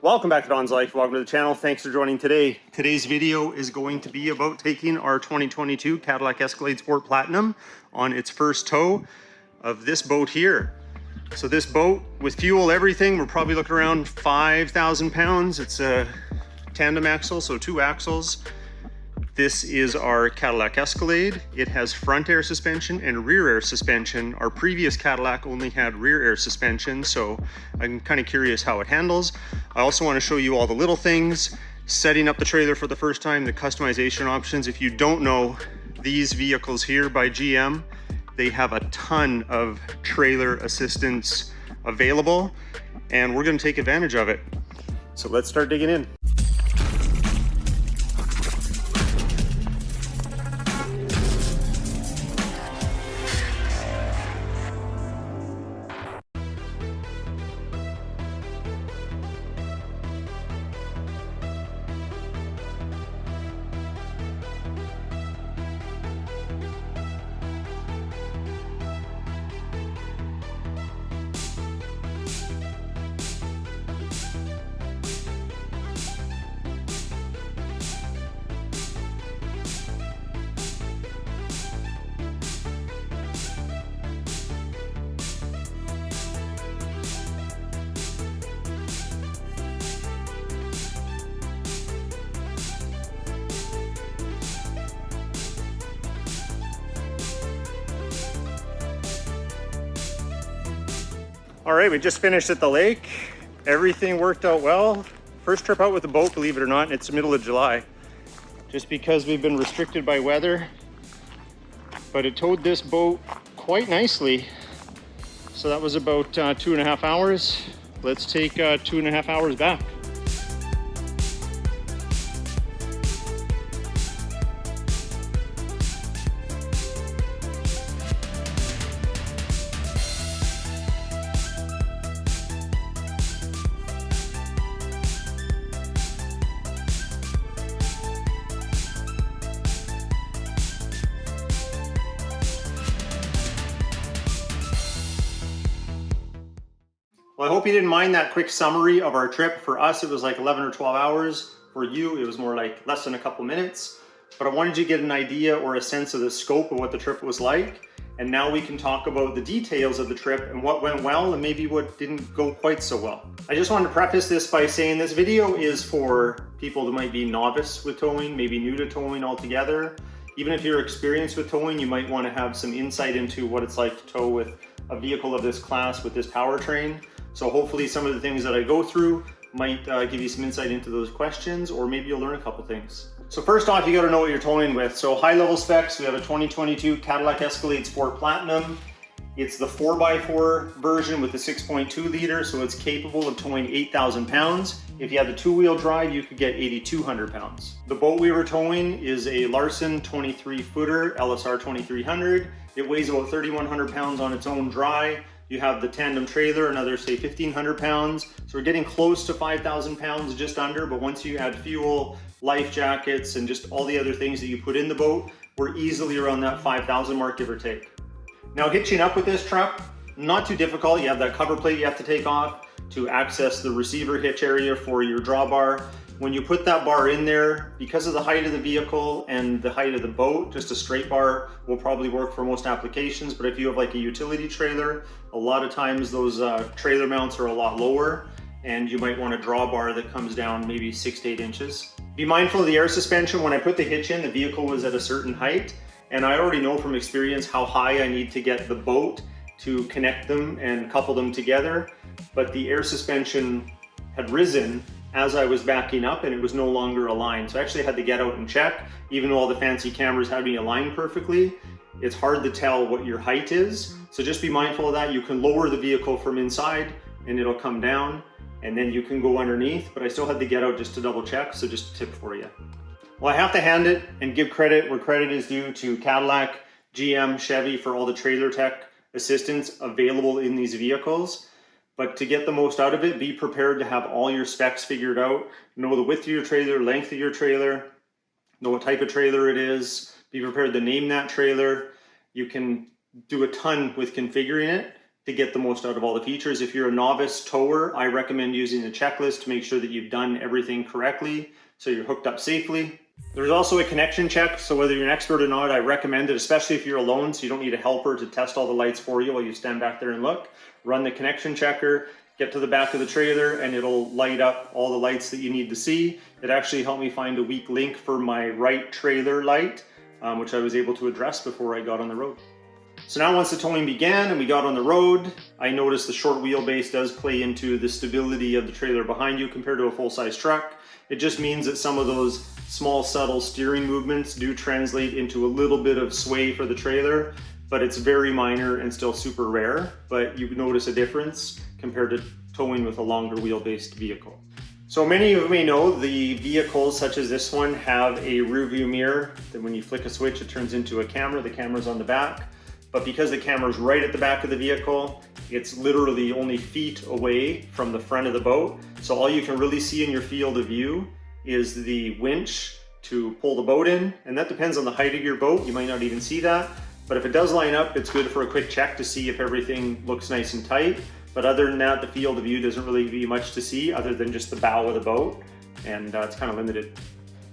Welcome back to Don's Life. Welcome to the channel. Thanks for joining today. Today's video is going to be about taking our 2022 Cadillac Escalade Sport Platinum on its first tow of this boat here. So this boat with fuel, everything, we're probably looking around 5,000 pounds. It's a tandem axle, so 2 axles. This is our Cadillac Escalade. It has front air suspension and rear air suspension. Our previous Cadillac only had rear air suspension, so I'm kind of curious how it handles. I also want to show you all the little things, setting up the trailer for the first time, the customization options. If you don't know, these vehicles here by GM, they have a ton of trailer assistance available, and we're going to take advantage of it. So let's start digging in. All right, we just finished at the lake. Everything worked out well. First trip out with the boat, believe it or not, and it's the middle of July. Just because we've been restricted by weather, but it towed this boat quite nicely. So that was about 2.5 hours. Let's take 2.5 hours back. Well, I hope you didn't mind that quick summary of our trip. For us, it was like 11 or 12 hours. For you, it was more like less than a couple minutes. But I wanted you to get an idea or a sense of the scope of what the trip was like. And now we can talk about the details of the trip and what went well and maybe what didn't go quite so well. I just wanted to preface this by saying this video is for people that might be novice with towing, maybe new to towing altogether. Even if you're experienced with towing, you might want to have some insight into what it's like to tow with a vehicle of this class with this powertrain. So hopefully some of the things that I go through might give you some insight into those questions, or maybe you'll learn a couple things. So first off, you got to know what you're towing with. So high level specs, we have a 2022 Cadillac Escalade Sport Platinum. It's the 4x4 version with the 6.2 liter, so it's capable of towing 8,000 pounds. If you had the 2-wheel drive, you could get 8,200 pounds. The boat we were towing is a Larson 23-footer LSR 2300. It weighs about 3,100 pounds on its own dry. You have the tandem trailer, another say 1,500 pounds. So we're getting close to 5,000 pounds, just under, but once you add fuel, life jackets, and just all the other things that you put in the boat, we're easily around that 5,000 mark, give or take. Now hitching up with this truck, not too difficult. You have that cover plate you have to take off to access the receiver hitch area for your drawbar. When you put that bar in there, because of the height of the vehicle and the height of the boat, just a straight bar will probably work for most applications. But if you have like a utility trailer, a lot of times those trailer mounts are a lot lower, and you might want a drawbar that comes down maybe 6 to 8 inches. Be mindful of the air suspension. When I put the hitch in, the vehicle was at a certain height, and I already know from experience how high I need to get the boat to connect them and couple them together. But the air suspension had risen as I was backing up, and it was no longer aligned. So I actually had to get out and check. Even though all the fancy cameras had me aligned perfectly, it's hard to tell what your height is. So just be mindful of that. You can lower the vehicle from inside and it'll come down, and then you can go underneath, but I still had to get out just to double check. So just a tip for you. Well, I have to hand it and give credit where credit is due to Cadillac, GM, Chevy for all the trailer tech assistance available in these vehicles. But to get the most out of it, be prepared to have all your specs figured out. Know the width of your trailer, length of your trailer, know what type of trailer it is, be prepared to name that trailer. You can do a ton with configuring it. to get the most out of all the features. If you're a novice tower, I recommend using a checklist to make sure that you've done everything correctly so you're hooked up safely. There's also a connection check, so whether you're an expert or not, I recommend it, especially if you're alone, so you don't need a helper to test all the lights for you while you stand back there and look. Run the connection checker, get to the back of the trailer, and it'll light up all the lights that you need to see. It actually helped me find a weak link for my right trailer light, which I was able to address before I got on the road. So now once the towing began and we got on the road, I noticed the short wheelbase does play into the stability of the trailer behind you compared to a full-size truck. It just means that some of those small subtle steering movements do translate into a little bit of sway for the trailer, but it's very minor and still super rare, but you notice a difference compared to towing with a longer wheel-based vehicle. So many of you may know the vehicles such as this one have a rear view mirror that when you flick a switch it turns into a camera. The camera's on the back, but because the camera's right at the back of the vehicle, it's literally only feet away from the front of the boat. So all you can really see in your field of view is the winch to pull the boat in, and that depends on the height of your boat. You might not even see that, but if it does line up, it's good for a quick check to see if everything looks nice and tight. But other than that, the field of view doesn't really give you much to see other than just the bow of the boat, and it's kind of limited.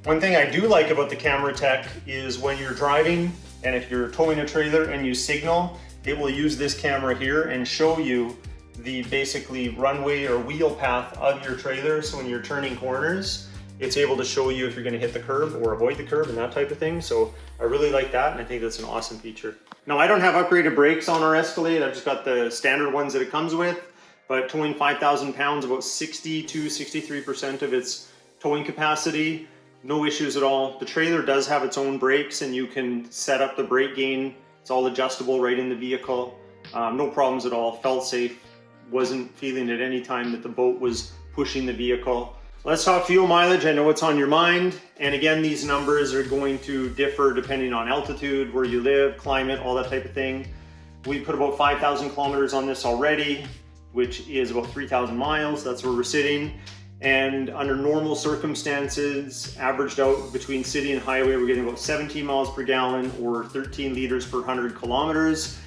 One thing I do like about the camera tech is when you're driving and if you're towing a trailer and you signal, it will use this camera here and show you the basically runway or wheel path of your trailer. So when you're turning corners, it's able to show you if you're going to hit the curb or avoid the curb and that type of thing. So I really like that, and I think that's an awesome feature. Now, I don't have upgraded brakes on our Escalade. I've just got the standard ones that it comes with, but towing 5,000 pounds, about 60 to 63% of its towing capacity, no issues at all. The trailer does have its own brakes, and you can set up the brake gain. It's all adjustable right in the vehicle. No problems at all. Felt safe. Wasn't feeling at any time that the boat was pushing the vehicle. Let's talk fuel mileage. I know what's on your mind. And again, these numbers are going to differ depending on altitude, where you live, climate, all that type of thing. We put about 5,000 kilometers on this already, which is about 3,000 miles. That's where we're sitting. And under normal circumstances, averaged out between city and highway, we're getting about 17 miles per gallon or 13 liters per 100 kilometers.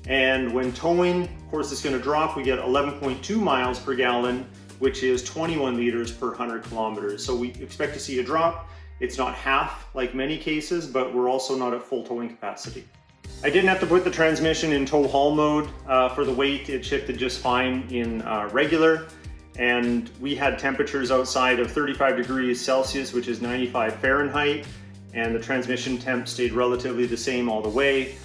And when towing, of course, it's going to drop. We get 11.2 miles per gallon, which is 21 liters per 100 kilometers. So we expect to see a drop. It's not half like many cases, but we're also not at full towing capacity. I didn't have to put the transmission in tow haul mode for the weight. It shifted just fine in regular. And we had temperatures outside of 35 degrees Celsius, which is 95 Fahrenheit. And the transmission temp stayed relatively the same all the way.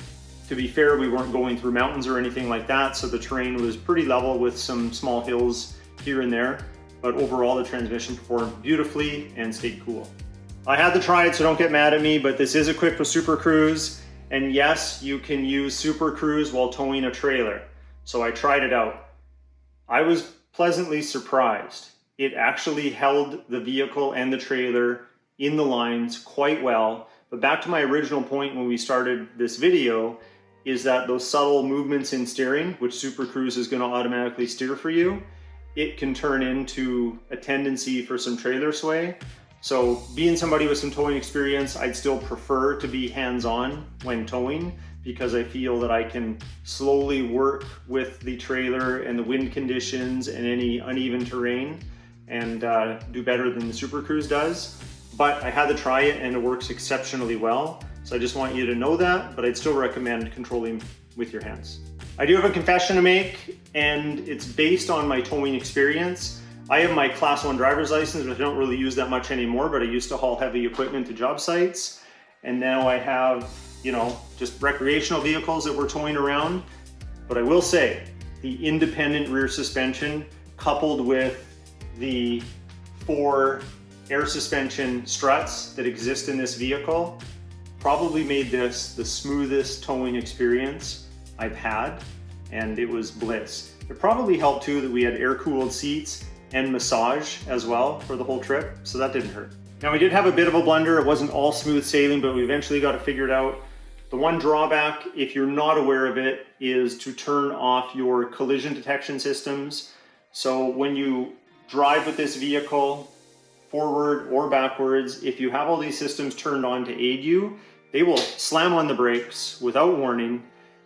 To be fair, we weren't going through mountains or anything like that, so the terrain was pretty level with some small hills here and there, but overall the transmission performed beautifully and stayed cool. I had to try it, so don't get mad at me, but this is equipped with Super Cruise, and yes, you can use Super Cruise while towing a trailer. So I tried it out. I was pleasantly surprised. It actually held the vehicle and the trailer in the lines quite well, but back to my original point when we started this video, is that those subtle movements in steering, which Super Cruise is going to automatically steer for you, it can turn into a tendency for some trailer sway. So being somebody with some towing experience, I'd still prefer to be hands-on when towing, because I feel that I can slowly work with the trailer and the wind conditions and any uneven terrain and do better than the Super Cruise does. But I had to try it and it works exceptionally well. So I just want you to know that, but I'd still recommend controlling with your hands. I do have a confession to make, and it's based on my towing experience. I have my Class 1 driver's license, which I don't really use that much anymore, but I used to haul heavy equipment to job sites. And now I have, just recreational vehicles that we're towing around. But I will say, the independent rear suspension coupled with the 4 air suspension struts that exist in this vehicle probably made this the smoothest towing experience I've had, and it was bliss. It probably helped too that we had air-cooled seats and massage as well for the whole trip, so that didn't hurt. Now we did have a bit of a blunder. It wasn't all smooth sailing, but we eventually got it figured out. The one drawback, if you're not aware of it, is to turn off your collision detection systems. So when you drive with this vehicle, forward or backwards, if you have all these systems turned on to aid you, they will slam on the brakes without warning,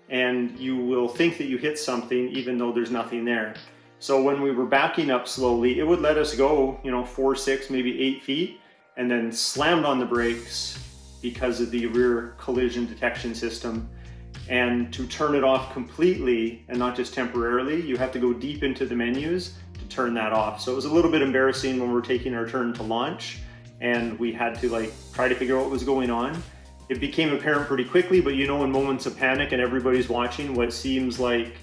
and you will think that you hit something even though there's nothing there. So when we were backing up slowly, it would let us go, 4, 6, maybe 8 feet, and then slammed on the brakes because of the rear collision detection system. And to turn it off completely, and not just temporarily, you have to go deep into the menus to turn that off. So it was a little bit embarrassing when we were taking our turn to launch, and we had to try to figure out what was going on. It became apparent pretty quickly, but in moments of panic and everybody's watching, what seems like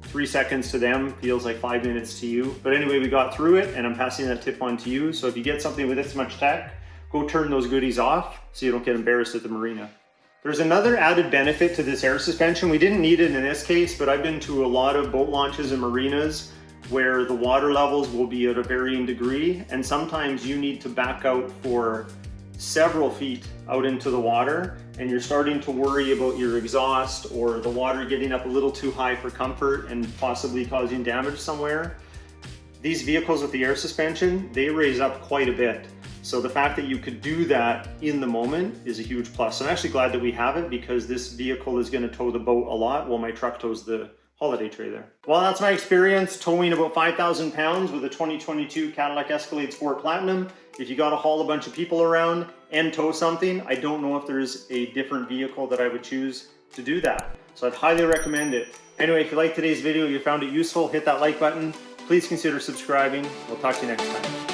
3 seconds to them feels like 5 minutes to you. But anyway, we got through it, and I'm passing that tip on to you. So if you get something with this much tech, go turn those goodies off so you don't get embarrassed at the marina. There's another added benefit to this air suspension. We didn't need it in this case, but I've been to a lot of boat launches and marinas where the water levels will be at a varying degree, and sometimes you need to back out for several feet out into the water, and you're starting to worry about your exhaust or the water getting up a little too high for comfort and possibly causing damage somewhere. These vehicles with the air suspension, they raise up quite a bit. So the fact that you could do that in the moment is a huge plus. I'm actually glad that we have it, because this vehicle is going to tow the boat a lot while my truck tows the holiday trailer. Well, that's my experience towing about 5,000 pounds with a 2022 Cadillac Escalade Sport Platinum. If you got to haul a bunch of people around and tow something, I don't know if there's a different vehicle that I would choose to do that. So I'd highly recommend it. Anyway, if you liked today's video, you found it useful, hit that like button. Please consider subscribing. We'll talk to you next time.